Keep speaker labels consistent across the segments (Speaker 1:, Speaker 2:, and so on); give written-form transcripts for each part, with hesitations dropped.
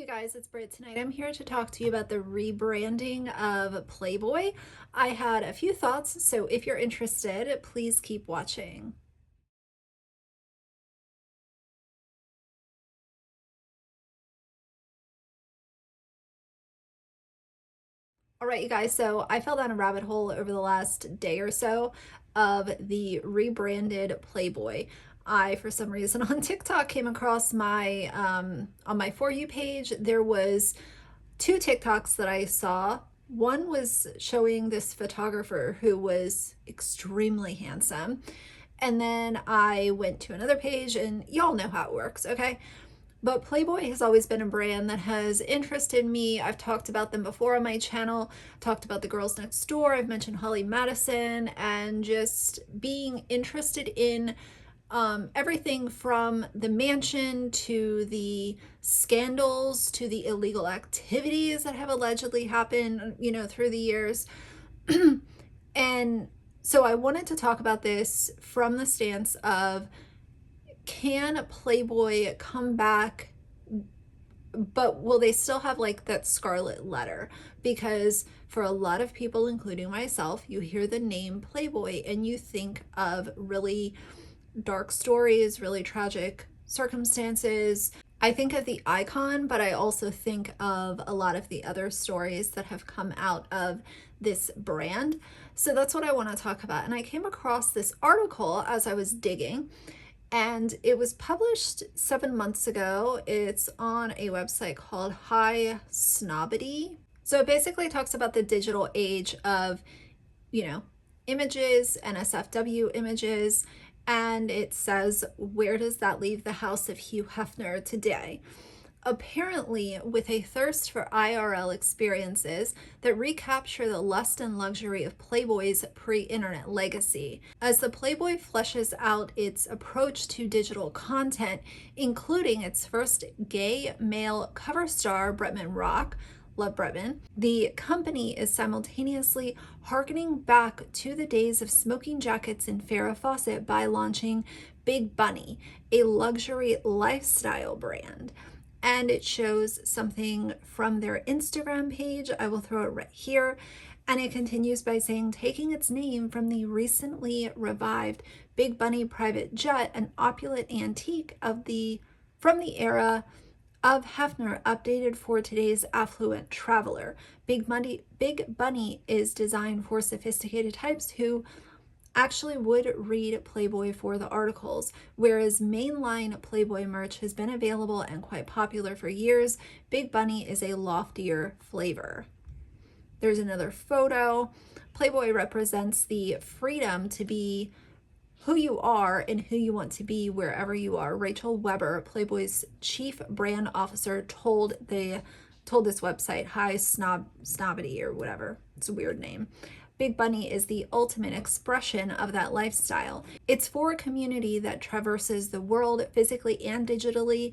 Speaker 1: Guys, it's Britt. Tonight I'm here to talk to you about the rebranding of Playboy. I had a few thoughts, so if you're interested, please keep watching. All right, you guys, so I fell down a rabbit hole over the last day or so of the rebranded Playboy. I, for some reason on TikTok, came across my on my For You page. There was two TikToks that I saw. One was showing this photographer who was extremely handsome. And then I went to another page, and y'all know how it works, okay? But Playboy has always been a brand that has interested me. I've talked about them before on my channel, talked about the girls next door. I've mentioned Holly Madison, and just being interested in everything from the mansion to the scandals to the illegal activities that have allegedly happened, through the years. And so I wanted to talk about this from the stance of, can Playboy come back, but will they still have like that scarlet letter? Because for a lot of people, including myself, you hear the name Playboy and you think of really dark stories, really tragic circumstances. I think of the icon, but I also think of a lot of the other stories that have come out of this brand. So that's what I want to talk about. And I came across this article as I was digging, and it was published 7 months ago. It's on a website called Hi Snobbity. So it basically talks about the digital age of, images, NSFW images, and it says, where does that leave the house of Hugh Hefner today? Apparently, with a thirst for IRL experiences that recapture the lust and luxury of Playboy's pre-internet legacy. As the Playboy fleshes out its approach to digital content, including its first gay male cover star, Bretman Rock, love Bretman, the company is simultaneously harkening back to the days of smoking jackets and Farrah Fawcett by launching Big Bunny, a luxury lifestyle brand. And it shows something from their Instagram page. I will throw it right here. And it continues by saying, taking its name from the recently revived Big Bunny private jet, an opulent antique from the era of Hefner, updated for today's affluent traveler. Big Bunny is designed for sophisticated types who actually would read Playboy for the articles, whereas mainline Playboy merch has been available and quite popular for years. Big Bunny is a loftier flavor. There's another photo. Playboy represents the freedom to be who you are and who you want to be wherever you are. Rachel Weber, Playboy's chief brand officer, told this website, Hi Snobbity or whatever. It's a weird name. Big Bunny is the ultimate expression of that lifestyle. It's for a community that traverses the world physically and digitally,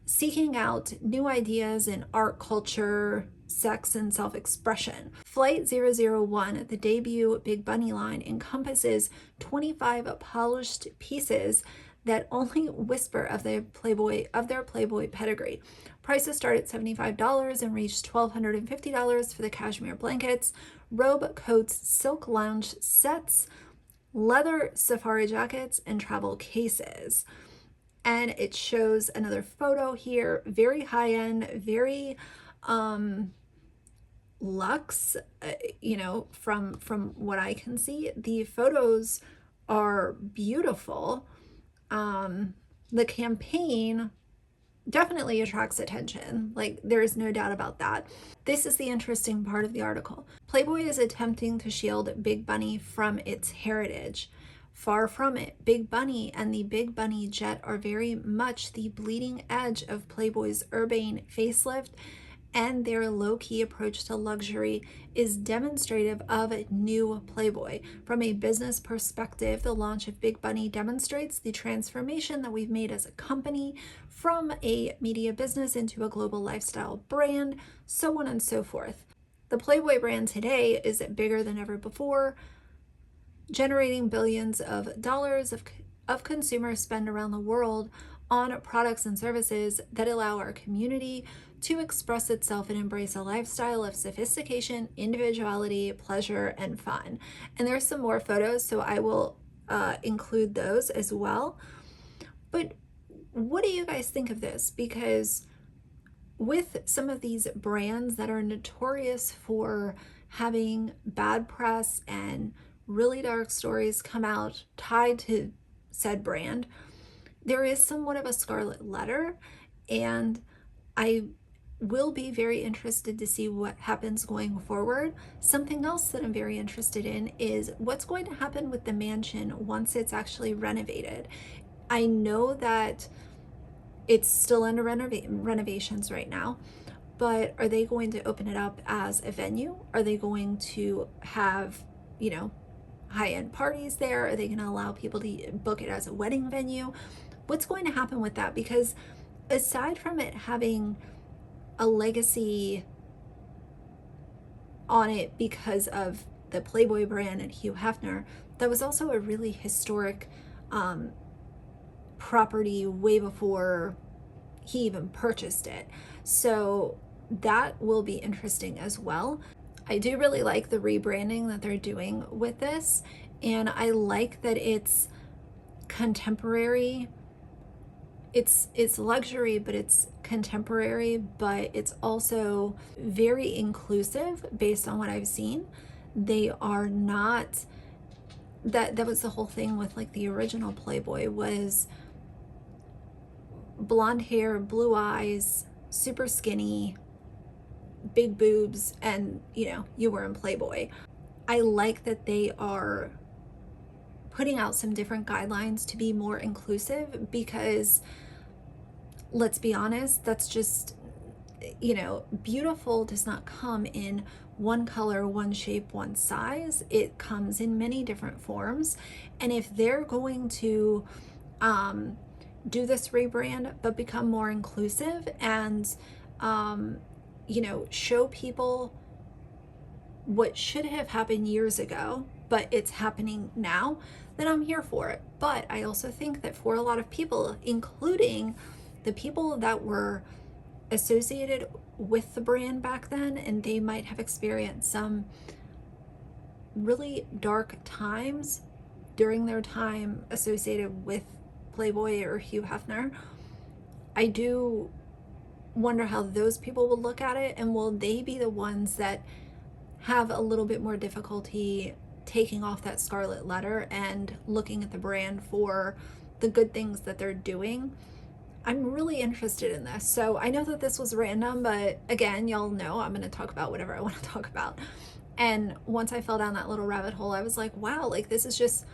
Speaker 1: seeking out new ideas in art, culture, sex, and self-expression. Flight 001, the debut Big Bunny line, encompasses 25 polished pieces that only whisper of their Playboy pedigree. Prices start at $75 and reach $1,250 for the cashmere blankets, robe coats, silk lounge sets, leather safari jackets, and travel cases. And it shows another photo here, very high-end, very luxe, from what I can see. The photos are beautiful. The campaign definitely attracts attention. Like, there is no doubt about that. This is the interesting part of the article. Playboy is attempting to shield Big Bunny from its heritage. Far from it. Big Bunny and the Big Bunny jet are very much the bleeding edge of Playboy's urbane facelift, and their low-key approach to luxury is demonstrative of new Playboy. From a business perspective, the launch of Big Bunny demonstrates the transformation that we've made as a company from a media business into a global lifestyle brand, so on and so forth. The Playboy brand today is bigger than ever before, generating billions of dollars of consumer spend around the world on products and services that allow our community to express itself and embrace a lifestyle of sophistication, individuality, pleasure, and fun. And there's some more photos, so I will include those as well. But what do you guys think of this? Because with some of these brands that are notorious for having bad press and really dark stories come out tied to said brand, there is somewhat of a scarlet letter, and I will be very interested to see what happens going forward. Something else that I'm very interested in is what's going to happen with the mansion once it's actually renovated. I know that it's still under renovations right now, but are they going to open it up as a venue? Are they going to have, you know, high-end parties there? Are they going to allow people to book it as a wedding venue? What's going to happen with that? Because aside from it having a legacy on it because of the Playboy brand and Hugh Hefner, that was also a really historic property way before he even purchased it. So that will be interesting as well. I do really like the rebranding that they're doing with this, and I like that it's contemporary. It's luxury, but it's contemporary, but it's also very inclusive based on what I've seen. They are not, that was the whole thing with like the original Playboy, was blonde hair, blue eyes, super skinny, big boobs, and you know, you were in Playboy. I like that they are putting out some different guidelines to be more inclusive, because let's be honest, that's just, you know, beautiful does not come in one color, one shape, one size. It comes in many different forms. And if they're going to do this rebrand but become more inclusive and you know, show people what should have happened years ago but it's happening now, then I'm here for it. But I also think that for a lot of people, including the people that were associated with the brand back then, and they might have experienced some really dark times during their time associated with Playboy or Hugh Hefner, I do wonder how those people will look at it, and will they be the ones that have a little bit more difficulty taking off that scarlet letter and looking at the brand for the good things that they're doing. I'm really interested in this. So I know that this was random, but again, y'all know I'm going to talk about whatever I want to talk about. And once I fell down that little rabbit hole, I was like, wow, like this is just,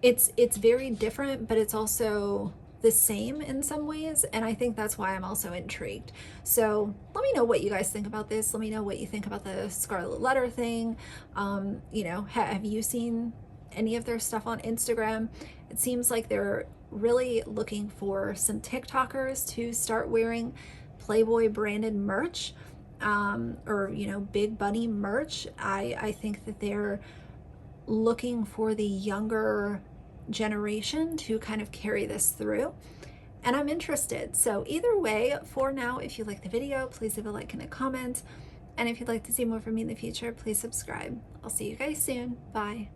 Speaker 1: it's very different, but it's also the same in some ways, and I think that's why I'm also intrigued. So let me know what you guys think about this. Let me know what you think about the scarlet letter thing. You know, have you seen any of their stuff on Instagram? It seems like they're really looking for some TikTokers to start wearing Playboy branded merch, or you know, Big Bunny merch. I think that they're looking for the younger generation to kind of carry this through, and I'm interested. So either way, for now, if you like the video, please leave a like and a comment, and if you'd like to see more from me in the future, please subscribe. I'll see you guys soon. Bye.